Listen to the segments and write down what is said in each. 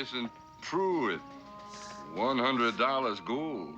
Mason Pruitt. $100 gold.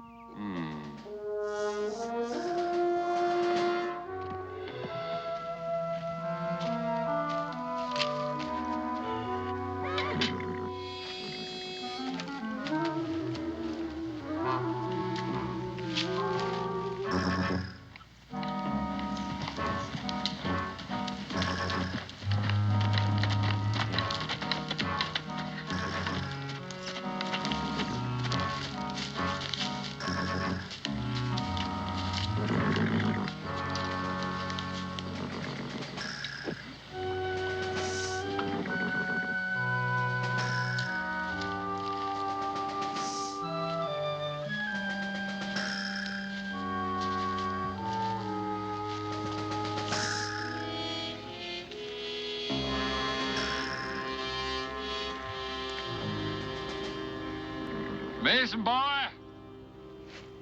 Mason boy,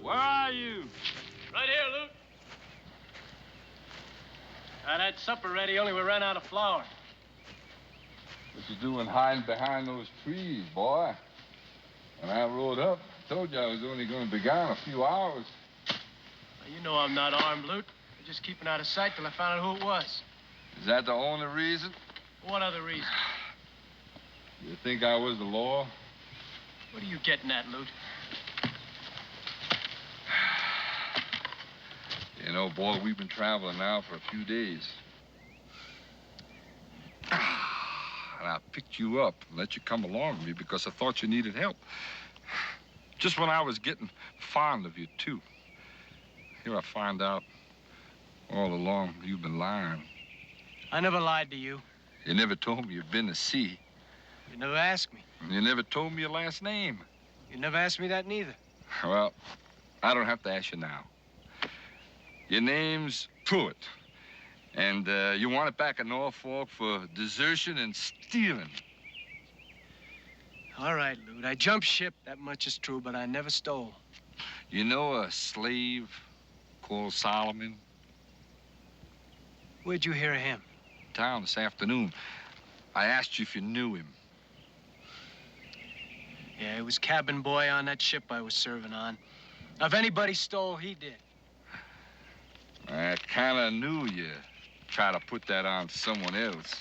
where are you? Right here, Luke. I had supper ready, only we ran out of flour. What you doing hiding behind those trees, boy? When I rode up, I told you I was only going to be gone a few hours. Well, you know I'm not armed, Luke. I'm just keeping out of sight till I found out who it was. Is that the only reason? What other reason? You think I was the law? What are you getting at, Luke? You know, boy, we've been traveling now for a few days. And I picked you up and let you come along with me because I thought you needed help. Just when I was getting fond of you, too. Here I find out all along you've been lying. I never lied to you. You never told me you'd been to sea. You never asked me. You never told me your last name. You never asked me that neither. Well, I don't have to ask you now. Your name's Pruitt, and you want it back in Norfolk for desertion and stealing. All right, Luke. I jumped ship, that much is true, but I never stole. You know a slave called Solomon? Where'd you hear of him? Town this afternoon. I asked you if you knew him. Yeah, he was cabin boy on that ship I was serving on. If anybody stole, he did. I kind of knew you try to put that on someone else.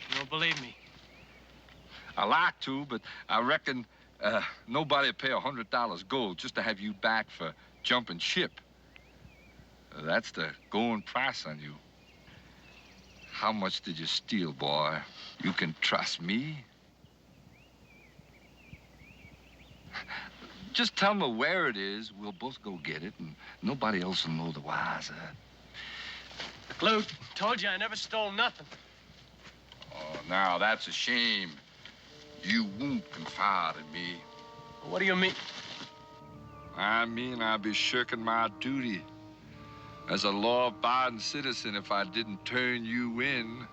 You don't believe me? I like to, but I reckon nobody'd pay $100 gold just to have you back for jumping ship. That's the going price on you. How much did you steal, boy? You can trust me. Just tell me where it is. We'll both go get it, and nobody else will know the wiser. Luke, told you I never stole nothing. Oh, now that's a shame. You won't confide in me. What do you mean? I mean I'd be shirking my duty as a law-abiding citizen if I didn't turn you in.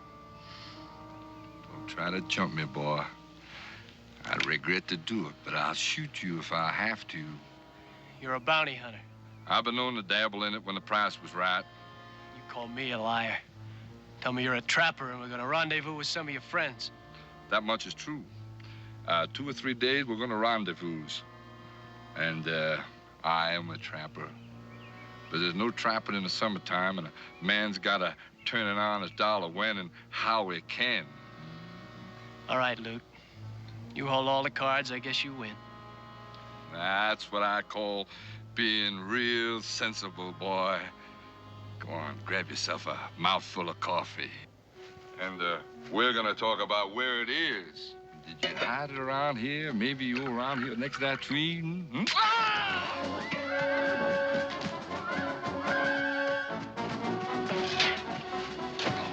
Don't try to jump me, boy. I'd regret to do it, but I'll shoot you if I have to. You're a bounty hunter. I've been known to dabble in it when the price was right. You call me a liar. Tell me you're a trapper and we're gonna rendezvous with some of your friends. That much is true. 2 or 3 days, we're gonna rendezvous. And I am a trapper. But there's no trapping in the summertime, and a man's gotta turn it on his dollar when and how he can. All right, Luke. You hold all the cards, I guess you win. That's what I call being real sensible, boy. Go on, grab yourself a mouthful of coffee. And we're gonna talk about where it is. Did you hide it around here? Maybe you were around here next to that tree? Hmm? Ah!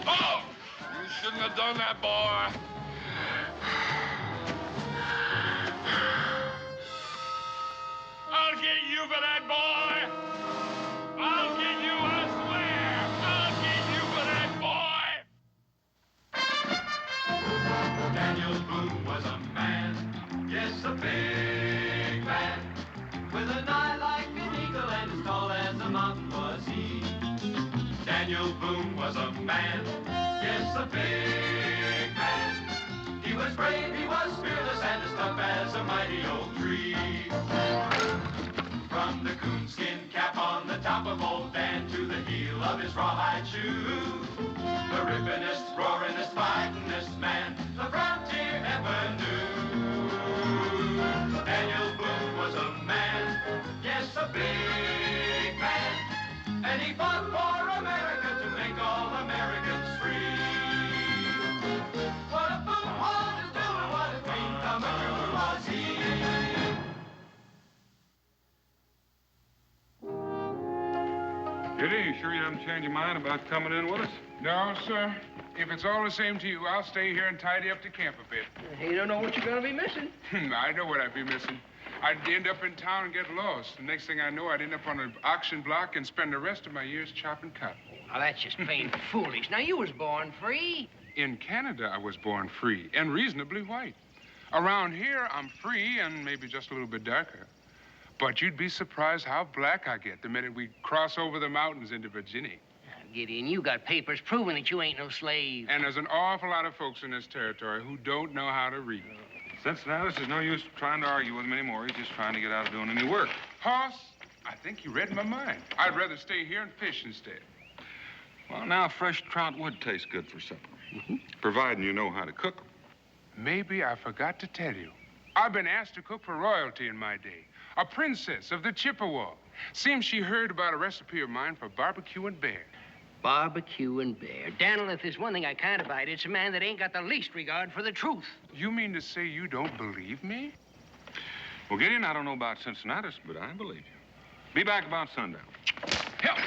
Oh! You shouldn't have done that, boy. I'll get you for that, boy. I'll get you, I swear. I'll get you for that, boy. Daniel Boone was a man, yes, a big man, with an eye like an eagle and as tall as a mountain was he. Daniel Boone was a man, yes, a big man. He was brave, he was fearless, and as tough as a mighty old tree. From the coonskin cap on the top of old Dan to the heel of his rawhide shoe, the rippin'est, roaring'est, fighting'est man the frontier ever knew. Daniel Boone was a man, yes, a big man, and he fought for America to make all Americans free. What a Boone was to do and what a dream come true was he. Kitty, you sure you haven't changed your mind about coming in with us? No, sir. If it's all the same to you, I'll stay here and tidy up the camp a bit. You don't know what you're going to be missing. I know what I'd be missing. I'd end up in town and get lost. The next thing I know, I'd end up on an auction block and spend the rest of my years chopping cotton. Now, that's just plain foolish. Now, you was born free. In Canada, I was born free and reasonably white. Around here, I'm free and maybe just a little bit darker. But you'd be surprised how black I get the minute we cross over the mountains into Virginia. Gideon, you got papers proving that you ain't no slave. And there's an awful lot of folks in this territory who don't know how to read. Cincinnatus, there's no use trying to argue with him anymore. He's just trying to get out of doing any work. Hoss, I think you read my mind. I'd rather stay here and fish instead. Well, now, fresh trout would taste good for supper. Providing you know how to cook them. Maybe I forgot to tell you. I've been asked to cook for royalty in my day. A princess of the Chippewa. Seems she heard about a recipe of mine for barbecue and bear. Barbecue and bear. Daniel, if there's one thing I can't abide, it's a man that ain't got the least regard for the truth. You mean to say you don't believe me? Well, Gideon, I don't know about Cincinnatus, but I believe you. Be back about sundown. Help!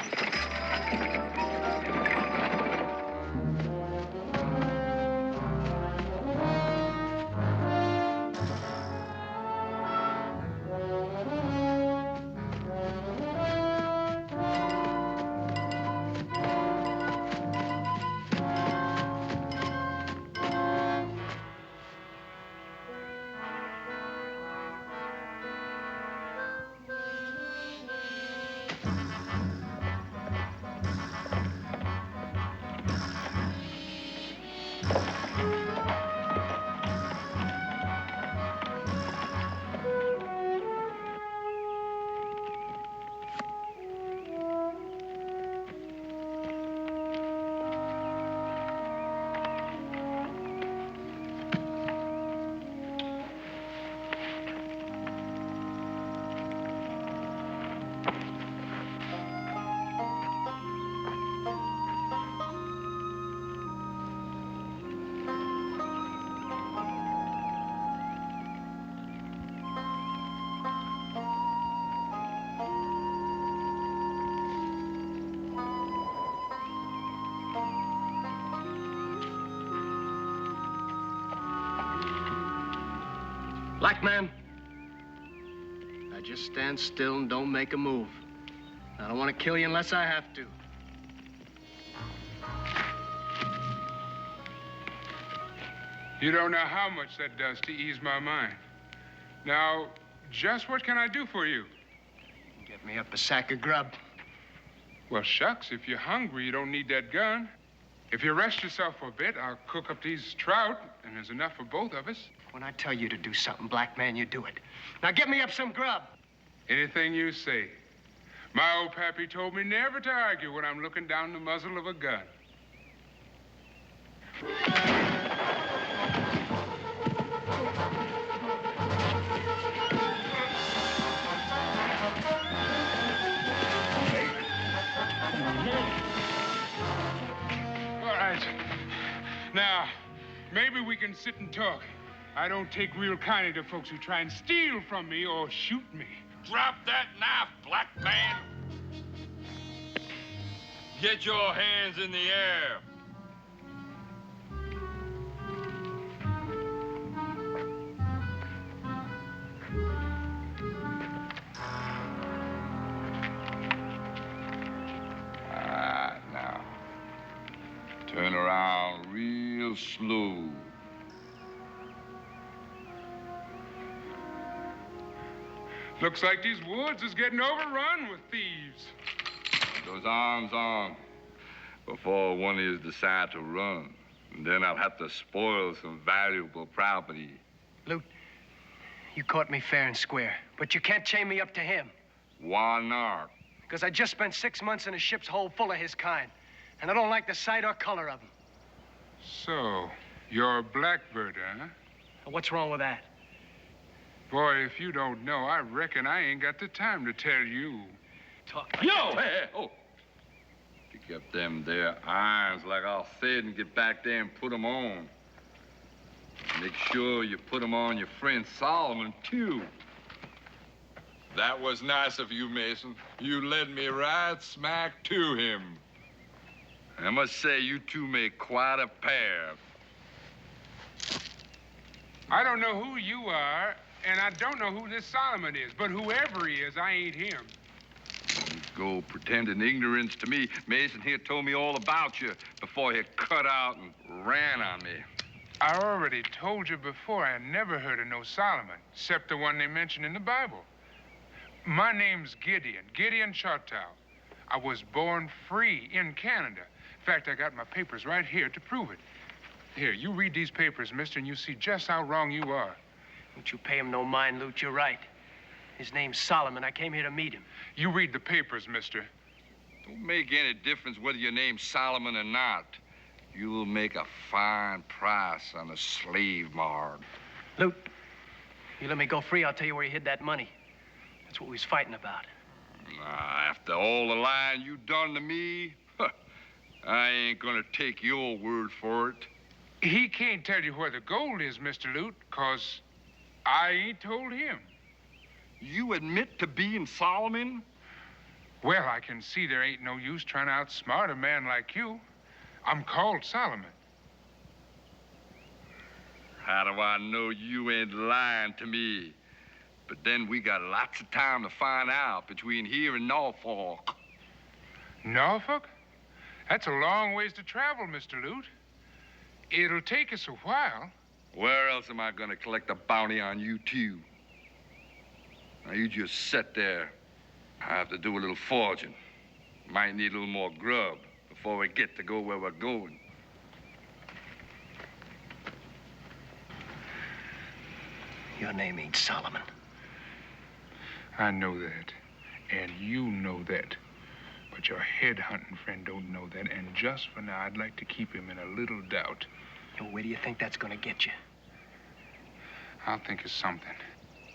Black man, now just stand still and don't make a move. I don't want to kill you unless I have to. You don't know how much that does to ease my mind. Now, just what can I do for you? Get me up a sack of grub. Well, shucks, if you're hungry, you don't need that gun. If you rest yourself for a bit, I'll cook up these trout, and there's enough for both of us. When I tell you to do something, black man, you do it. Now get me up some grub. Anything you say. My old pappy told me never to argue when I'm looking down the muzzle of a gun. All right. Now, maybe we can sit and talk. I don't take real kindly to folks who try and steal from me or shoot me. Drop that knife, black man. Get your hands in the air. Now. Turn around real slow. Looks like these woods is getting overrun with thieves. Those arms on. before one of you decide to run. And then I'll have to spoil some valuable property. Lute, you caught me fair and square, but you can't chain me up to him. Why not? Because I just spent 6 months in a ship's hold full of his kind, and I don't like the sight or color of him. So, you're a Blackbirder, huh? What's wrong with that? Boy, if you don't know, I reckon I ain't got the time to tell you. Talk like Yo, hey, oh. Pick up them there irons like I said and get back there and put them on. Make sure you put them on your friend Solomon, too. That was nice of you, Mason. You led me right smack to him. I must say, you two make quite a pair. I don't know who you are, and I don't know who this Solomon is, but whoever he is, I ain't him. Don't go pretending ignorance to me. Mason here told me all about you before he cut out and ran on me. I already told you before I never heard of no Solomon, except the one they mention in the Bible. My name's Gideon Choctaw. I was born free in Canada. In fact, I got my papers right here to prove it. Here, you read these papers, mister, and you see just how wrong you are. Don't you pay him no mind, Lute. You're right. His name's Solomon. I came here to meet him. You read the papers, mister. Don't make any difference whether your name's Solomon or not. You'll make a fine price on a slave mark. Lute, you let me go free, I'll tell you where you hid that money. That's what we was fighting about. After all the lying you done to me, I ain't gonna take your word for it. He can't tell you where the gold is, Mr. Lute, 'cause I ain't told him. You admit to being Solomon? Well, I can see there ain't no use trying to outsmart a man like you. I'm called Solomon. How do I know you ain't lying to me? But then we got lots of time to find out between here and Norfolk. Norfolk? That's a long ways to travel, Mr. Lute. It'll take us a while. Where else am I gonna collect a bounty on you two? Now you just sit there. I have to do a little foraging. Might need a little more grub before we get to go where we're going. Your name ain't Solomon. I know that, and you know that. But your head-hunting friend don't know that, and just for now, I'd like to keep him in a little doubt. And where do you think that's gonna get you? I'll think of something,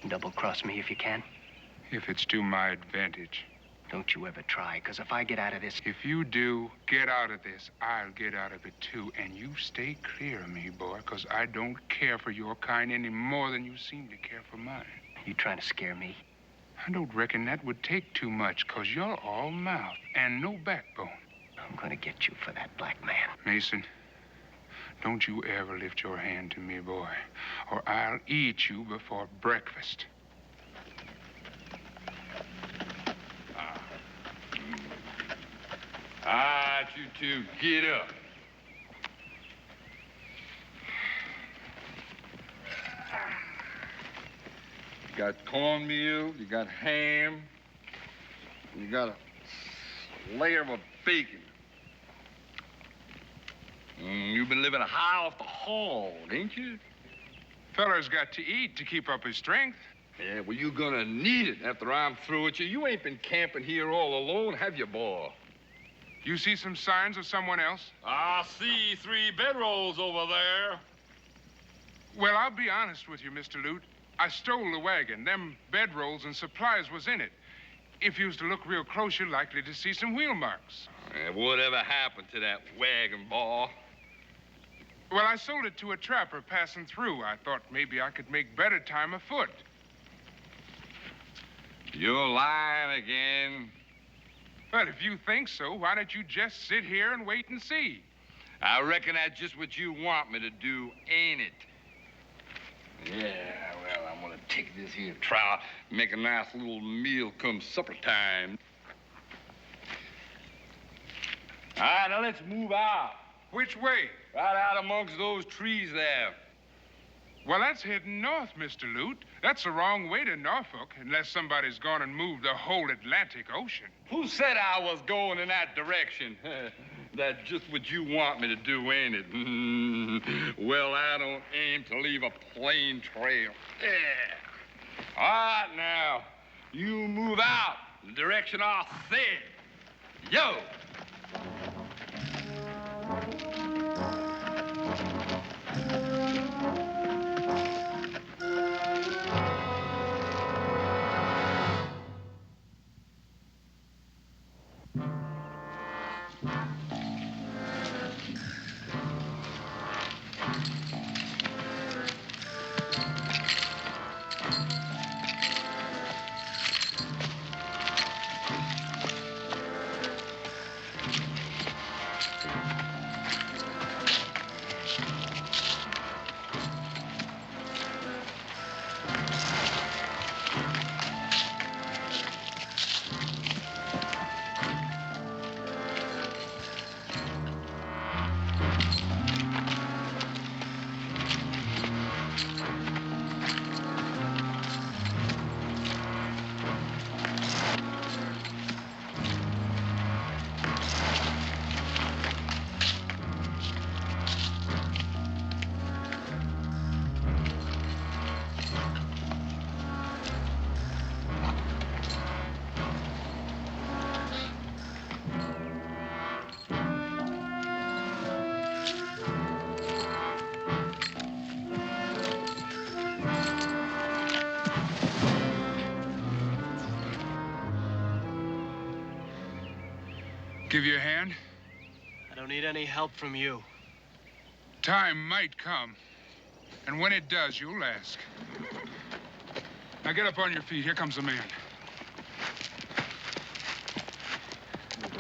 Double-cross me if you can. if it's to my advantage. Don't you ever try, because if I get out of this... If you do get out of this, I'll get out of it too, and you stay clear of me, boy, because I don't care for your kind any more than you seem to care for mine. You trying to scare me? I don't reckon that would take too much, 'cause you're all mouth and no backbone. I'm gonna get you for that black man. Mason, don't you ever lift your hand to me, boy, or I'll eat you before breakfast. All right, you two, get up. You got cornmeal, you got ham, you got a layer of bacon. You've been living high off the hog, ain't you? Feller's got to eat to keep up his strength. Yeah, well, you're gonna need it after I'm through with you. You ain't been camping here all alone, have you, boy? You see some signs of someone else? I see 3 bedrolls over there. Well, I'll be honest with you, Mr. Lute. I stole the wagon. Them bedrolls and supplies was in it. If you was to look real close, you're likely to see some wheel marks. Whatever happened to that wagon, boy? Well, I sold it to a trapper passing through. I thought maybe I could make better time afoot. You're lying again. Well, if you think so, why don't you just sit here and wait and see? I reckon that's just what you want me to do, ain't it? Yeah, well, I'm gonna take this here trout, make a nice little meal come supper time. All right, now let's move out. Which way? Right out amongst those trees there. Well, that's heading north, Mr. Lute. That's the wrong way to Norfolk, unless somebody's gone and moved the whole Atlantic Ocean. Who said I was going in that direction? That's just what you want me to do, ain't it? Well, I don't aim to leave a plain trail. Yeah. All right, now, you move out the direction I said. Yo! Give you a hand? I don't need any help from you. Time might come. And when it does, you'll ask. Now get up on your feet. Here comes the man.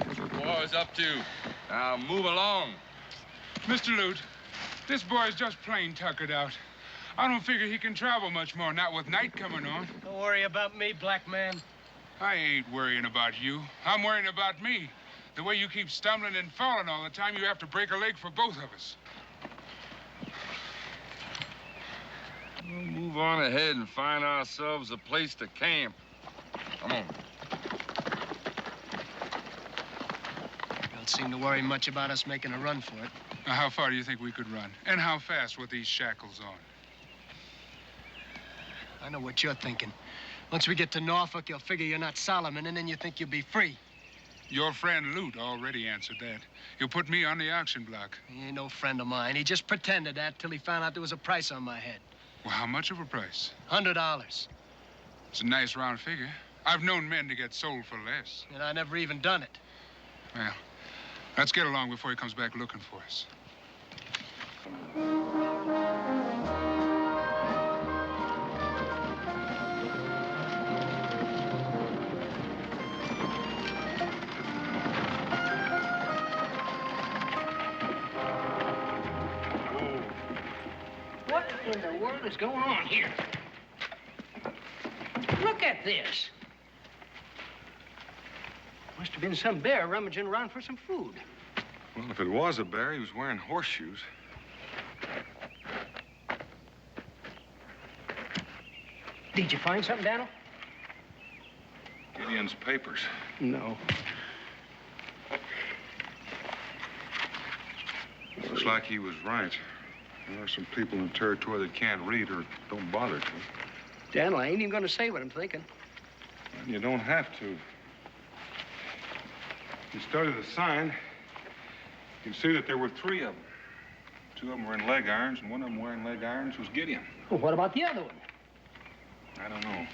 What's the boys up to? Now move along. Mr. Lute, this boy's just plain tuckered out. I don't figure he can travel much more, not with night coming on. Don't worry about me, black man. I ain't worrying about you. I'm worrying about me. The way you keep stumbling and falling all the time, you have to break a leg for both of us. We'll move on ahead and find ourselves a place to camp. Come on. Don't seem to worry much about us making a run for it. Now, how far do you think we could run? And how fast with these shackles on? I know what you're thinking. Once we get to Norfolk, you'll figure you're not Solomon, and then you think you'll be free. Your friend Lute already answered that. He'll put me on the auction block. He ain't no friend of mine. He just pretended that till he found out there was a price on my head. Well, how much of a price? $100. It's a nice round figure. I've known men to get sold for less. And I never even done it. Well, let's get along before he comes back looking for us. What in the world is going on here? Look at this. Must have been some bear rummaging around for some food. Well, if it was a bear, he was wearing horseshoes. Did you find something, Daniel? Gideon's papers. No. Looks like he was right. There are some people in the territory that can't read or don't bother to. Daniel, I ain't even going to say what I'm thinking. And you don't have to. You study the sign, you can see that there were 3 of them. 2 of them were in leg irons, and one of them wearing leg irons was Gideon. Well, what about the other one? I don't know.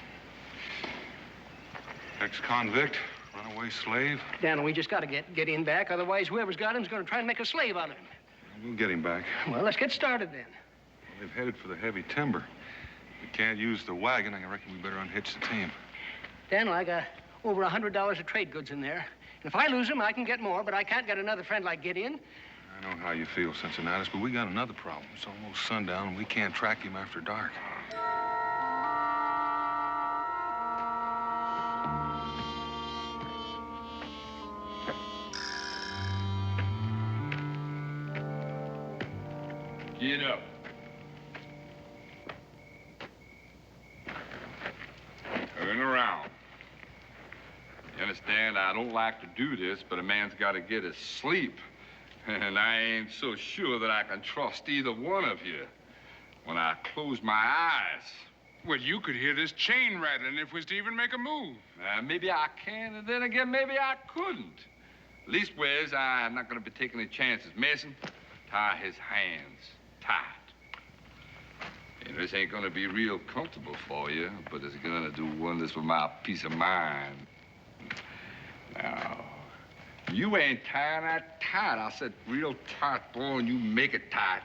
Ex-convict, runaway slave. Daniel, we just got to get him back. Otherwise, whoever's got him's going to try and make a slave out of him. We'll get him back. Well, let's get started then. Well, they've headed for the heavy timber. We can't use the wagon. I reckon we better unhitch the team. Daniel, I got over $100 of trade goods in there. And if I lose them, I can get more, but I can't get another friend like Gideon. I know how you feel, Cincinnatus, but we got another problem. It's almost sundown, and we can't track him after dark. Get up. Turn around. You understand, I don't like to do this, but a man's got to get his sleep. And I ain't so sure that I can trust either one of you when I close my eyes. Well, you could hear this chain rattling if we was to even make a move. Maybe I can, and then again, maybe I couldn't. Leastways, I'm not going to be taking any chances. Mason, tie his hands tight. And this ain't going to be real comfortable for you, but it's going to do wonders for my peace of mind. Now, you ain't tying that tight. I said real tight, boy, and you make it tight.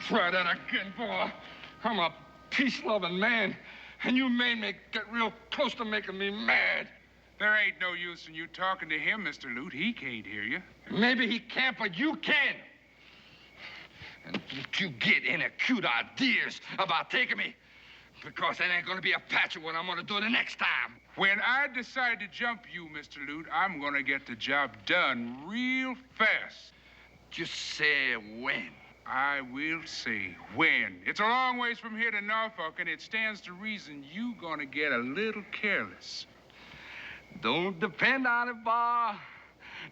Try that again, boy. I'm a peace-loving man, and you made me get real close to making me mad. There ain't no use in you talking to him, Mr. Lute. He can't hear you. Maybe he can't, but you can. And don't you get any cute ideas about taking me, because that ain't gonna be a patch of what I'm gonna do the next time. When I decide to jump you, Mr. Lute, I'm gonna get the job done real fast. Just say when. I will say when. It's a long ways from here to Norfolk, and it stands to reason you gonna get a little careless. Don't depend on it, Bar.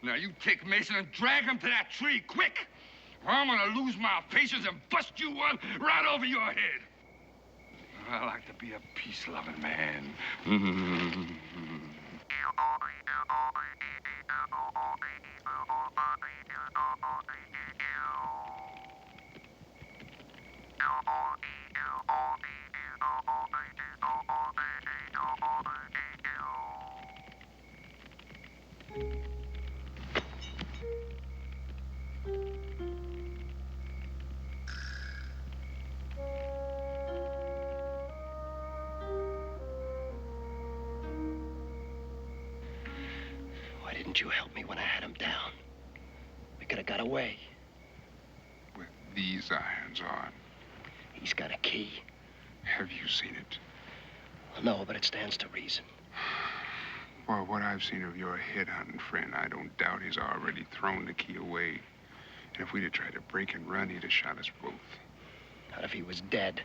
Now, you take Mason and drag him to that tree, quick, or I'm gonna lose my patience and bust you one right over your head. I like to be a peace-loving man. Why didn't you help me when I had him down? We could have got away. With these irons on. He's got a key. Have you seen it? Well, no, but it stands to reason. Well, what I've seen of your head-hunting friend, I don't doubt he's already thrown the key away. And if we'd have tried to break and run, he'd have shot us both. Not if he was dead.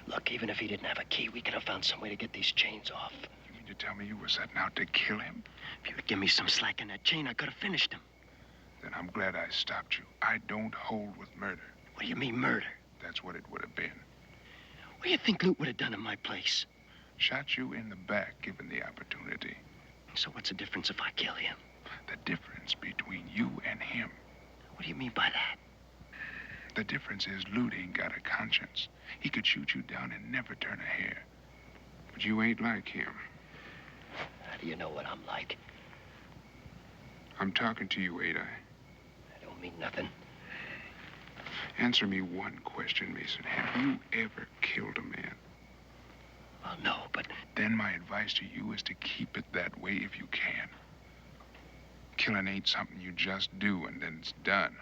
Look, even if he didn't have a key, we could have found some way to get these chains off. You mean to tell me you were setting out to kill him? If you would give me some slack in that chain, I could have finished him. Then I'm glad I stopped you. I don't hold with murder. What do you mean, murder? That's what it would have been. What do you think Lute would have done in my place? Shot you in the back, given the opportunity. So what's the difference if I kill him? The difference between you and him. What do you mean by that? The difference is Lute ain't got a conscience. He could shoot you down and never turn a hair. But you ain't like him. How do you know what I'm like? I'm talking to you, ain't I? I don't mean nothing. Answer me one question, Mason. Have you ever killed a man? Well, no, but... Then my advice to you is to keep it that way if you can. Killing ain't something you just do and then it's done.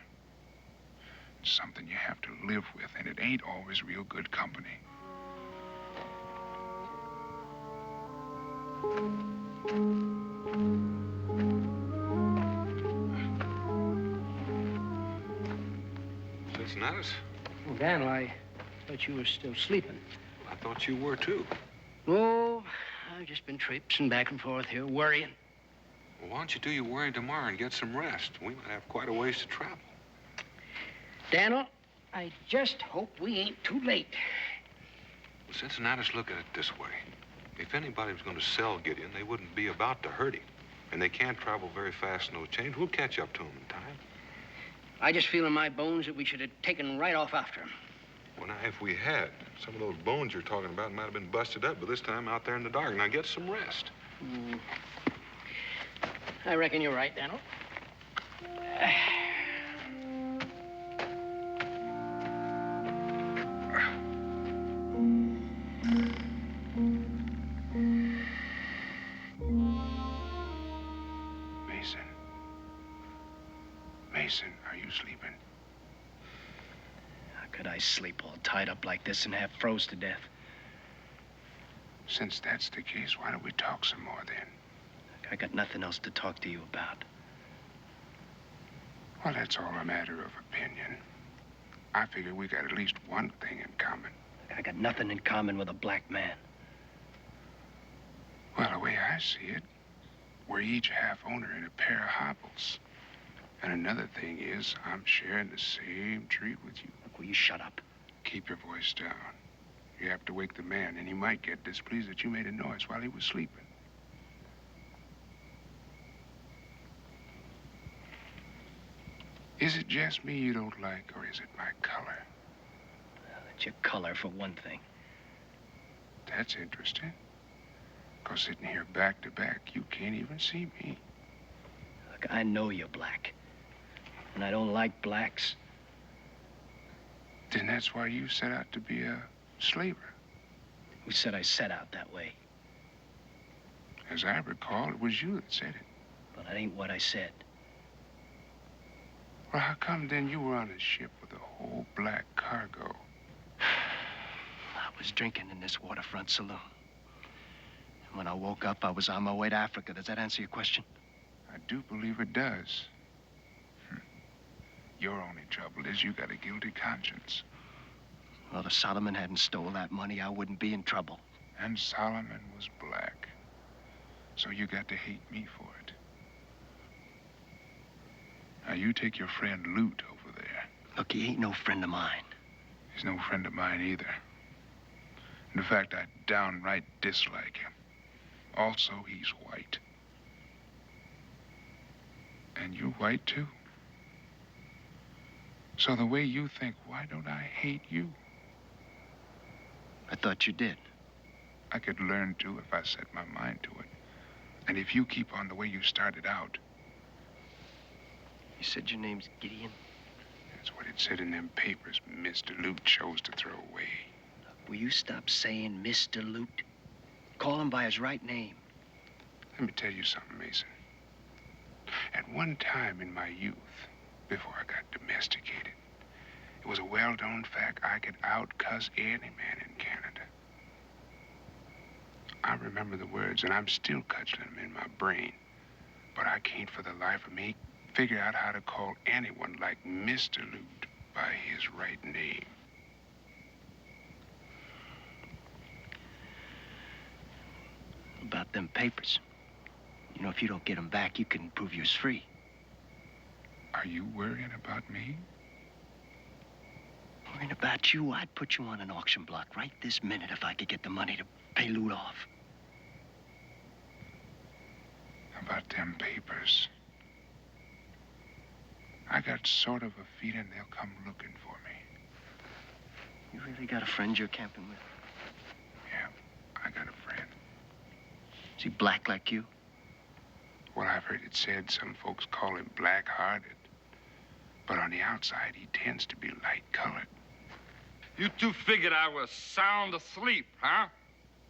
It's something you have to live with, and it ain't always real good company. Cincinnatus? Well, Daniel, I thought you were still sleeping. I thought you were, too. Oh, I've just been traipsing back and forth here, worrying. Well, why don't you do your worrying tomorrow and get some rest? We might have quite a ways to travel. Daniel, I just hope we ain't too late. Well, Cincinnatus, look at it this way. If anybody was going to sell Gideon, they wouldn't be about to hurt him. And they can't travel very fast in those chains. We'll catch up to him in time. I just feel in my bones that we should have taken right off after him. Well, now, if we had, some of those bones you're talking about might have been busted up, but this time out there in the dark. Now, get some rest. I reckon you're right, Daniel. Mason. Mason, are you sleeping? How could I sleep all tied up like this and half froze to death? Since that's the case, why don't we talk some more then? I got nothing else to talk to you about. Well, that's all a matter of opinion. I figure we got at least one thing in common. I got nothing in common with a black man. Well, the way I see it, we're each half owner in a pair of hobbles. And another thing is, I'm sharing the same treat with you. Look, will you shut up? Keep your voice down. You have to wake the man, and he might get displeased that you made a noise while he was sleeping. Is it just me you don't like, or is it my color? Well, it's your color, for one thing. That's interesting. Because sitting here back to back, you can't even see me. Look, I know you're black. And I don't like blacks. Then that's why you set out to be a slaver. Who said I set out that way? As I recall, it was you that said it. But that ain't what I said. Well, how come then you were on a ship with a whole black cargo? I was drinking in this waterfront saloon. And when I woke up, I was on my way to Africa. Does that answer your question? I do believe it does. Your only trouble is you got a guilty conscience. Well, if Solomon hadn't stole that money, I wouldn't be in trouble. And Solomon was black. So you got to hate me for it. Now, you take your friend Loot over there. Look, he ain't no friend of mine. He's no friend of mine either. In fact, I downright dislike him. Also, he's white. And you're white, too. So the way you think, why don't I hate you? I thought you did. I could learn to if I set my mind to it. And if you keep on the way you started out. You said your name's Gideon? That's what it said in them papers Mr. Loot chose to throw away. Will you stop saying Mr. Loot? Call him by his right name. Let me tell you something, Mason. At one time in my youth, before I got domesticated, it was a well-known fact I could out-cuss any man in Canada. I remember the words, and I'm still cudgeling them in my brain. But I can't for the life of me figure out how to call anyone like Mr. Loot by his right name. About them papers. You know, if you don't get them back, you can prove you're free. Are you worrying about me? Worrying about you? I'd put you on an auction block right this minute if I could get the money to pay Loot off. How about them papers? I got sort of a feeling they'll come looking for me. You really got a friend you're camping with? Yeah, I got a friend. Is he black like you? Well, I've heard it said some folks call him black-hearted. But on the outside, he tends to be light-colored. You two figured I was sound asleep, huh?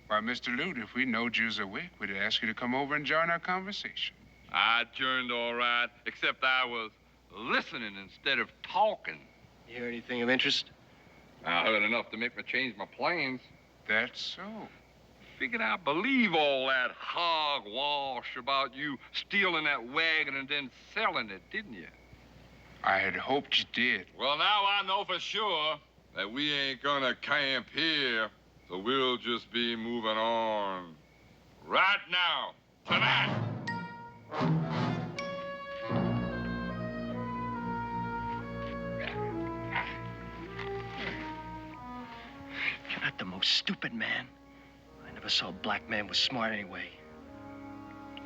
Why, Mr. Loot, if we knowed you was awake, we'd ask you to come over and join our conversation. I turned all right, except I was listening instead of talking. You hear anything of interest? I heard enough to make me change my plans. That's so. Figured I believe all that hogwash about you stealing that wagon and then selling it, didn't you? I had hoped you did. Well, now I know for sure that we ain't gonna camp here, so we'll just be moving on. Right now, tonight. You're not the most stupid man. I never saw a black man was smart anyway.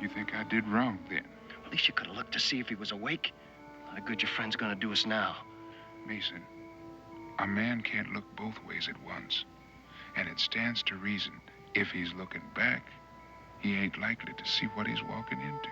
You think I did wrong then? At least you could have looked to see if he was awake. How good your friend's gonna do us now. Mason, a man can't look both ways at once. And it stands to reason, if he's looking back, he ain't likely to see what he's walking into.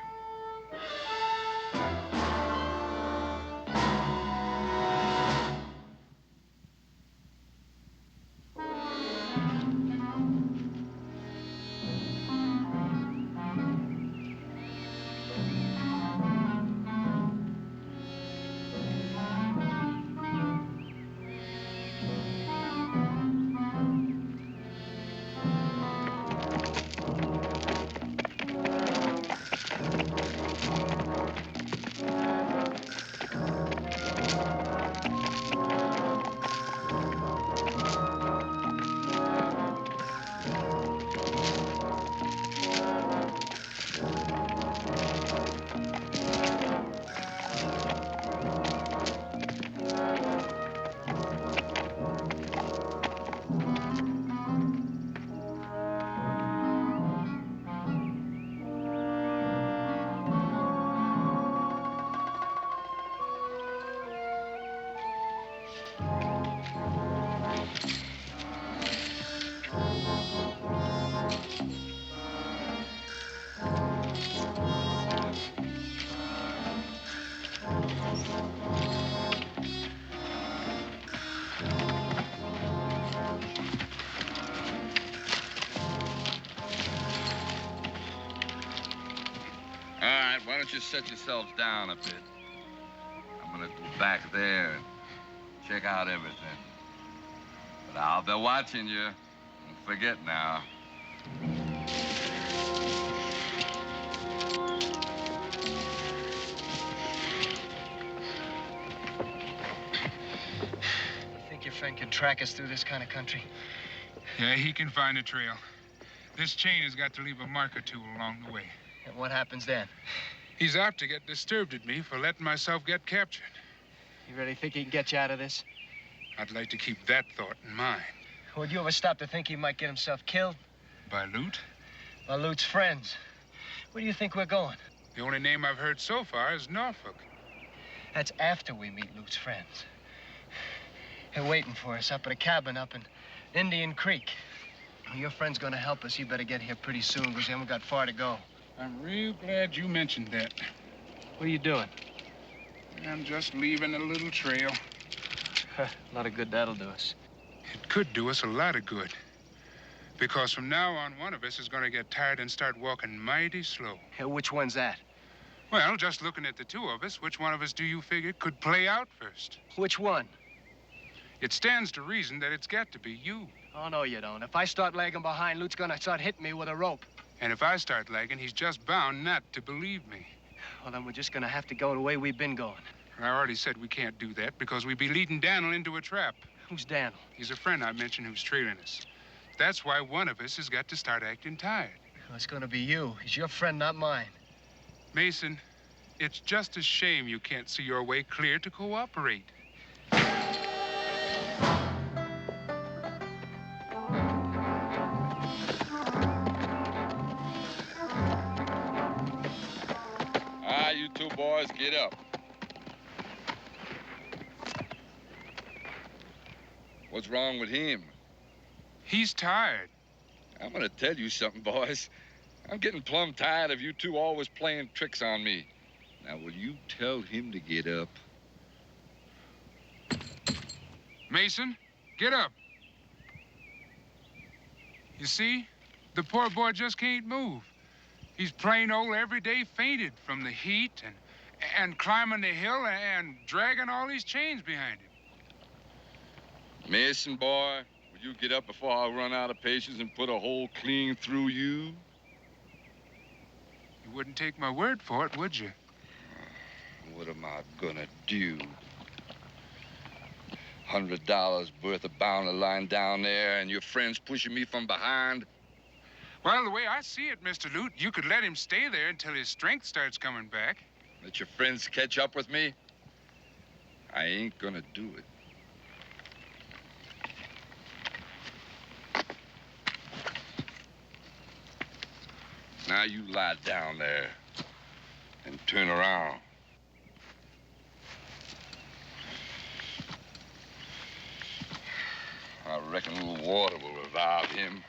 All right, why don't you set yourselves down a bit? I'm gonna go back there and check out everything. But I'll be watching you. Don't forget now. You think your friend can track us through this kind of country? Yeah, he can find a trail. This chain has got to leave a mark or two along the way. And what happens then? He's apt to get disturbed at me for letting myself get captured. You really think he can get you out of this? I'd like to keep that thought in mind. Would you ever stop to think he might get himself killed? By Loot? By Lute's friends. Where do you think we're going? The only name I've heard so far is Norfolk. That's after we meet Lute's friends. They're waiting for us up at a cabin up in Indian Creek. Well, your friend's gonna help us. You better get here pretty soon, because we haven't got far to go. I'm real glad you mentioned that. What are you doing? I'm just leaving a little trail. A lot of good that'll do us. It could do us a lot of good. Because from now on, one of us is going to get tired and start walking mighty slow. Hey, which one's that? Well, just looking at the two of us, which one of us do you figure could play out first? Which one? It stands to reason that it's got to be you. Oh, no, you don't. If I start lagging behind, Lute's gonna start hitting me with a rope. And if I start lagging, he's just bound not to believe me. Well, then we're just gonna have to go the way we've been going. I already said we can't do that because we'd be leading Daniel into a trap. Who's Daniel? He's a friend I mentioned who's trailing us. That's why one of us has got to start acting tired. Well, it's gonna be you. He's your friend, not mine. Mason, it's just a shame you can't see your way clear to cooperate. You two boys, get up. What's wrong with him? He's tired. I'm gonna tell you something, boys. I'm getting plumb tired of you two always playing tricks on me. Now, will you tell him to get up? Mason, get up. You see? The poor boy just can't move. He's plain old everyday fainted from the heat and climbing the hill and dragging all these chains behind him. Mason, boy, will you get up before I run out of patience and put a hole clean through you? You wouldn't take my word for it, would you? What am I gonna do? $100 worth of bounty lying down there and your friends pushing me from behind? Well, the way I see it, Mr. Loot, you could let him stay there until his strength starts coming back. Let your friends catch up with me? I ain't gonna do it. Now you lie down there and turn around. I reckon a little water will revive him.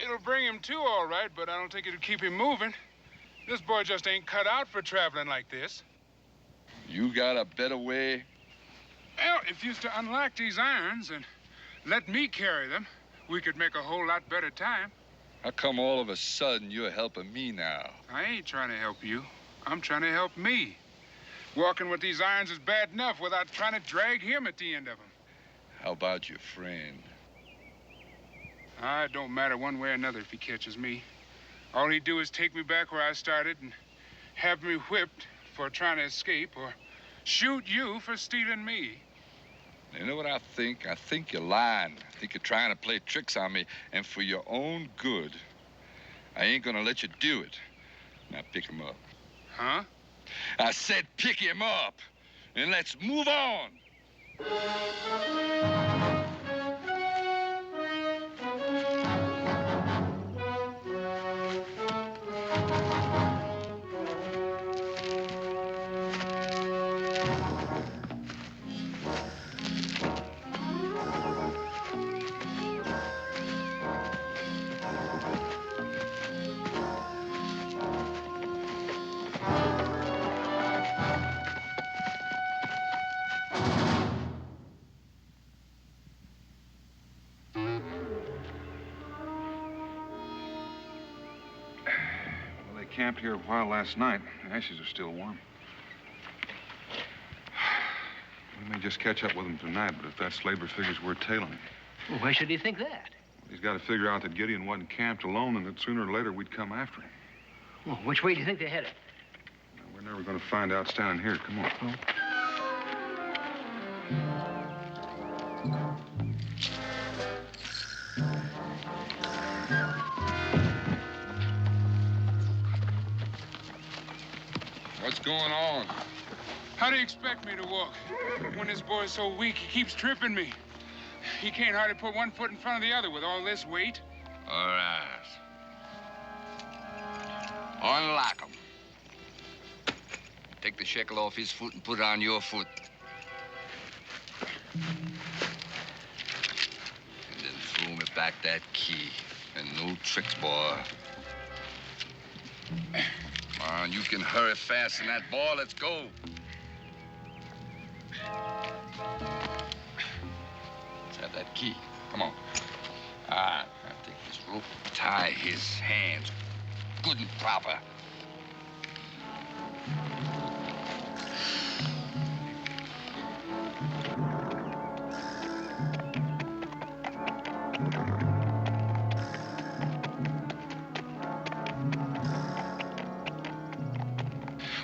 It'll bring him to, all right, but I don't think it'll keep him moving. This boy just ain't cut out for traveling like this. You got a better way? Well, if you was to unlock these irons and let me carry them, we could make a whole lot better time. How come all of a sudden you're helping me now? I ain't trying to help you. I'm trying to help me. Walking with these irons is bad enough without trying to drag him at the end of them. How about your friend? It don't matter one way or another if he catches me. All he'd do is take me back where I started and have me whipped for trying to escape or shoot you for stealing me. You know what I think? I think you're lying. I think you're trying to play tricks on me, and for your own good, I ain't gonna let you do it. Now pick him up. Huh? I said pick him up, and let's move on. camped here a while last night. The ashes are still warm. We may just catch up with him tonight, but if that slaver figures we're tailing him. Well, why should he think that? He's got to figure out that Gideon wasn't camped alone and that sooner or later we'd come after him. Well, which way do you think they're headed? Now, we're never going to find out standing here. Come on. Oh. What's going on? How do you expect me to walk? When this boy's so weak, he keeps tripping me. He can't hardly put one foot in front of the other with all this weight. All right. Unlock him. Take the shekel off his foot and put it on your foot. And then throw me back that key. And no tricks, boy. Come on, you can hurry fast in that, boy. Let's go. Let's have that key. Come on. All right, I'll take this rope, tie his hands good and proper.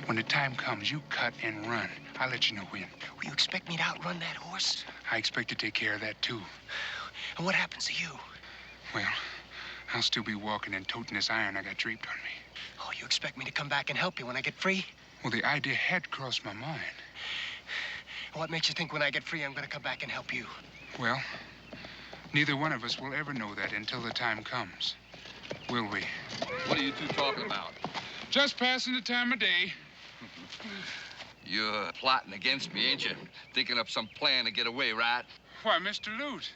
When the time comes, you cut and run. I'll let you know when. Well, you expect me to outrun that horse? I expect to take care of that, too. And what happens to you? Well, I'll still be walking and toting this iron I got draped on me. Oh, you expect me to come back and help you when I get free? Well, the idea had crossed my mind. And what makes you think when I get free I'm going to come back and help you? Well, neither one of us will ever know that until the time comes. Will we? What are you two talking about? Just passing the time of day. You're plotting against me, ain't you? Thinking up some plan to get away, right? Why, Mr. Lute,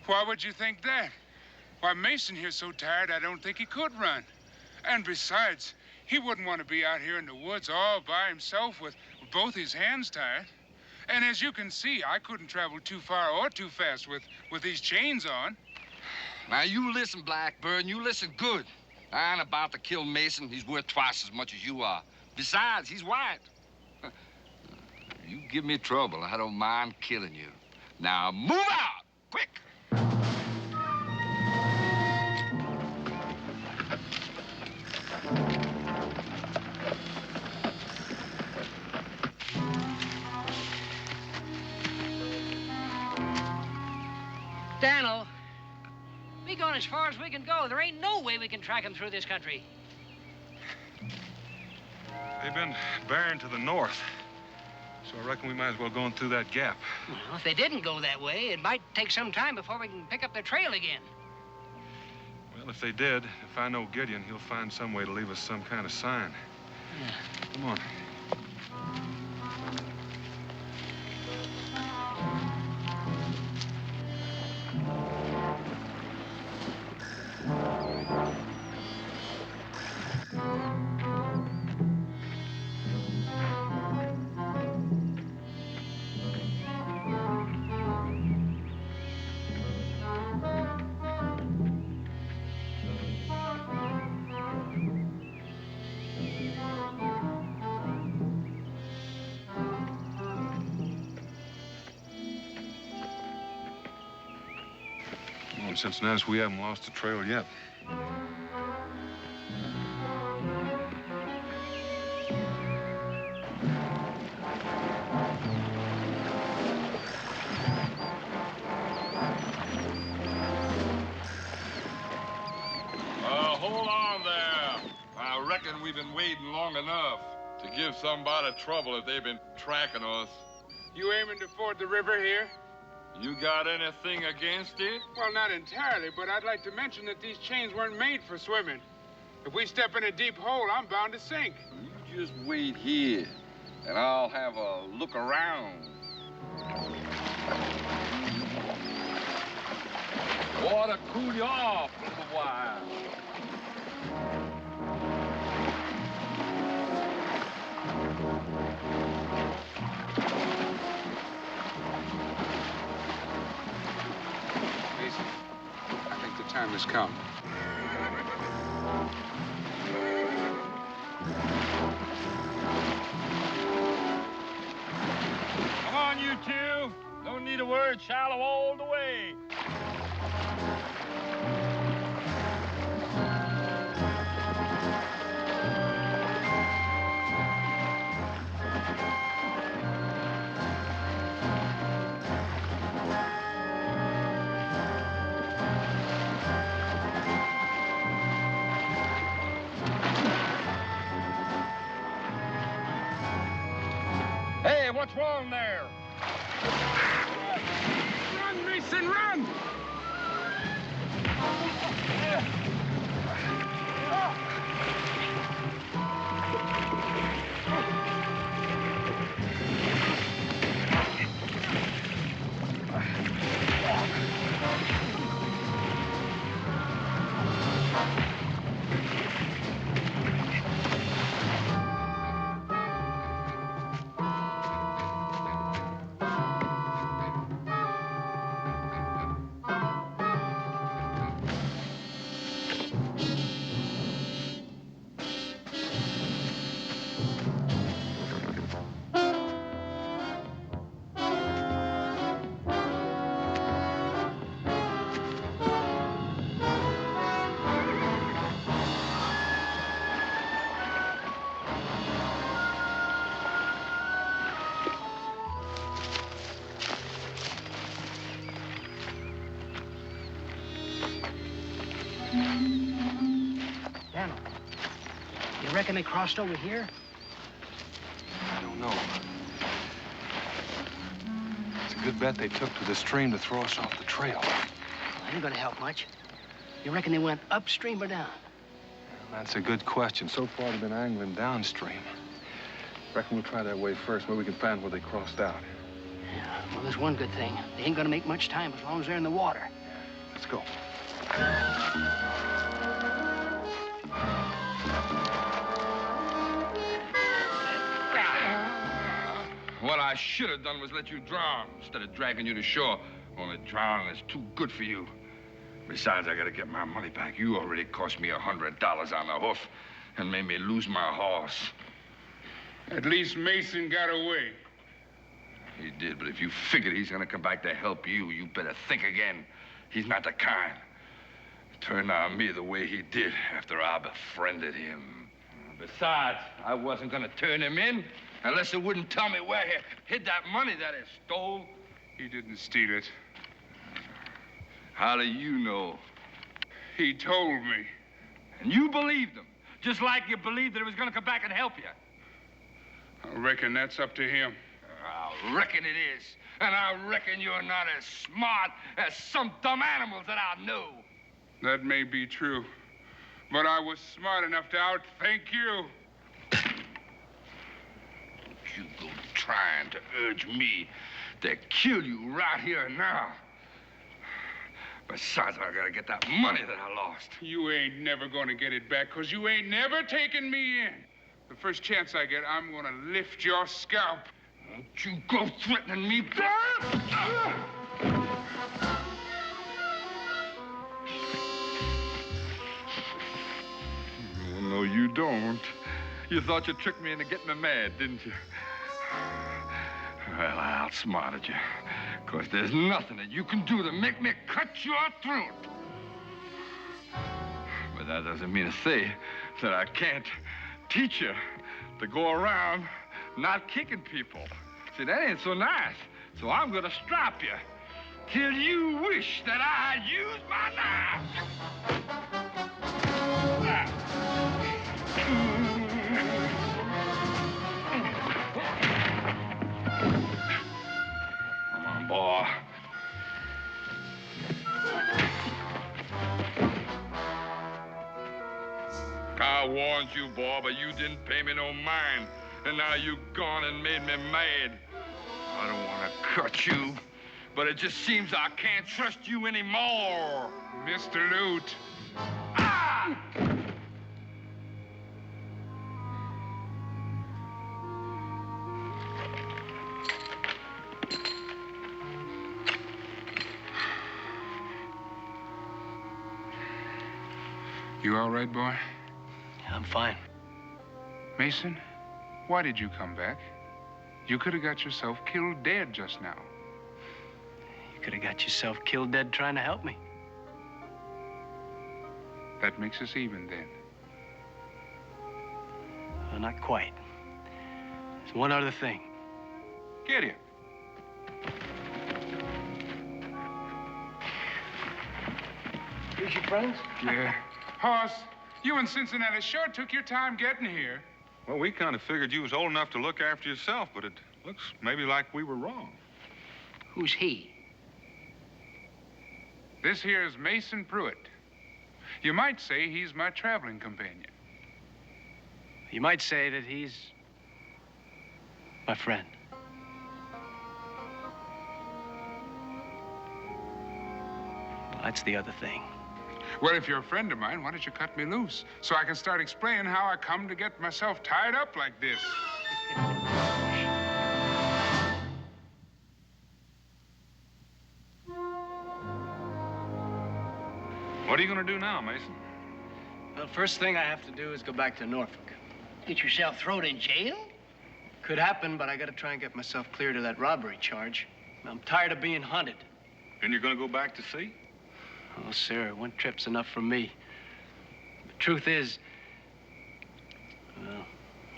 why would you think that? Why, Mason here's so tired I don't think he could run. And besides, he wouldn't want to be out here in the woods all by himself with both his hands tied. And as you can see, I couldn't travel too far or too fast with these chains on. Now, you listen, Blackbird, and you listen good. I ain't about to kill Mason. He's worth twice as much as you are. Besides, he's white. You give me trouble, I don't mind killing you. Now, move out! Quick! Daniel, we gone as far as we can go. There ain't no way we can track him through this country. They've been bearing to the north. So I reckon we might as well go in through that gap. Well, if they didn't go that way, it might take some time before we can pick up their trail again. Well, if they did, if I know Gideon, he'll find some way to leave us some kind of sign. Yeah. Come on. Well, in Cincinnati, we haven't lost the trail yet. Hold on there. I reckon we've been waiting long enough to give somebody trouble if they've been tracking us. You aiming to ford the river here? You got anything against it? Well, not entirely, but I'd like to mention that these chains weren't made for swimming. If we step in a deep hole, I'm bound to sink. You just wait here, and I'll have a look around. Ought to cool you off a little while. Mason, I think the time has come. hard, shallow all the way. Hey, what's wrong there? Run, Mason, run! Daniel, you reckon they crossed over here? I don't know. It's a good bet they took to the stream to throw us off the trail. That ain't gonna help much. You reckon they went upstream or down? That's a good question. So far, they've been angling downstream. Reckon we'll try that way first. Maybe we can find where they crossed out. Yeah, well, there's one good thing. They ain't gonna make much time as long as they're in the water. Let's go. What I should have done was let you drown instead of dragging you to shore. Only drowning is too good for you. Besides, I gotta get my money back. You already cost me $100 on the hoof and made me lose my horse. At least Mason got away. He did, but if you figured he's gonna come back to help you, you better think again. He's not the kind. Turned on me the way he did after I befriended him. Besides, I wasn't gonna turn him in unless he wouldn't tell me where he hid that money that he stole. He didn't steal it. How do you know? He told me. And you believed him, just like you believed that he was gonna come back and help you. I reckon that's up to him. I reckon it is. And I reckon you're not as smart as some dumb animals that I know. That may be true. But I was smart enough to outthink you. You go trying to urge me to kill you right here and now. Besides, I gotta get that money that I lost. You ain't never gonna get it back, 'cause you ain't never taken me in. The first chance I get, I'm gonna lift your scalp. Don't you go threatening me. Oh, no, you don't. You thought you tricked me into getting me mad, didn't you? Well, I outsmarted you. 'Cause there's nothing that you can do to make me cut your throat. But that doesn't mean to say that I can't teach you to go around not kicking people. See, that ain't so nice. So I'm gonna strap you till you wish that I had used my knife. Come on, boy. I warned you, boy, but you didn't pay me no mind. And now you've gone and made me mad. I don't want to cut you, but it just seems I can't trust you anymore. Mr. Lute. Ah! You all right, boy? I'm fine. Mason, why did you come back? You could have got yourself killed dead just now. could have got yourself killed dead trying to help me. That makes us even then. Well, not quite. There's one other thing. Gideon. Here's your friends? Yeah. Hoss, you in Cincinnati sure took your time getting here. Well, we kind of figured you was old enough to look after yourself, but it looks maybe like we were wrong. Who's he? This here is Mason Pruitt. You might say he's my traveling companion. You might say that he's my friend. Well, that's the other thing. Well, if you're a friend of mine, why don't you cut me loose so I can start explaining how I come to get myself tied up like this? What are you going to do now, Mason? Well, first thing I have to do is go back to Norfolk. Get yourself thrown in jail? Could happen, but I gotta try and get myself cleared of that robbery charge. I'm tired of being hunted. And you're going to go back to sea? Oh, sir, one trip's enough for me. The truth is, well,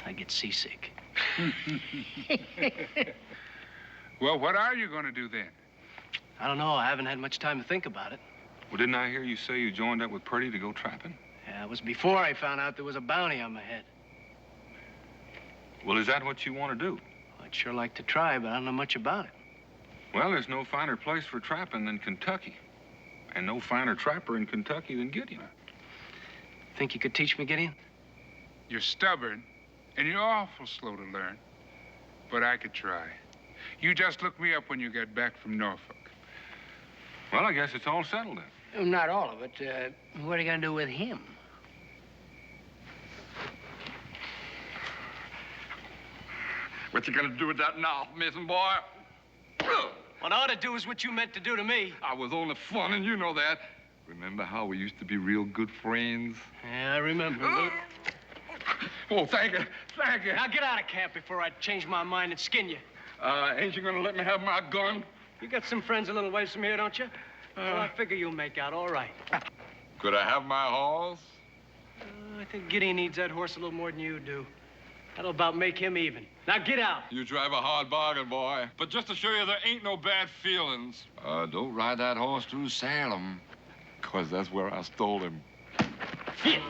I get seasick. Well, what are you going to do then? I don't know. I haven't had much time to think about it. Well, didn't I hear you say you joined up with Purdy to go trapping? Yeah, it was before I found out there was a bounty on my head. Well, is that what you want to do? I'd sure like to try, but I don't know much about it. Well, there's no finer place for trapping than Kentucky. And no finer trapper in Kentucky than Gideon. Think you could teach me, Gideon? You're stubborn, and you're awful slow to learn. But I could try. You just look me up when you get back from Norfolk. Well, I guess it's all settled then. Not all of it. What are you going to do with him? What you gonna do with that now, Mason boy? What I ought to do is what you meant to do to me. I was only fun, and you know that. Remember how we used to be real good friends? Yeah, I remember. Oh, thank you. Thank you. Now get out of camp before I change my mind and skin you. Ain't you gonna let me have my gun? You got some friends a little ways from here, don't you? Well, I figure you'll make out all right. Could I have my horse? I think Gideon needs that horse a little more than you do. That'll about make him even. Now get out. You drive a hard bargain, boy. But just to show you there ain't no bad feelings. Don't ride that horse through Salem, 'cause that's where I stole him. Here.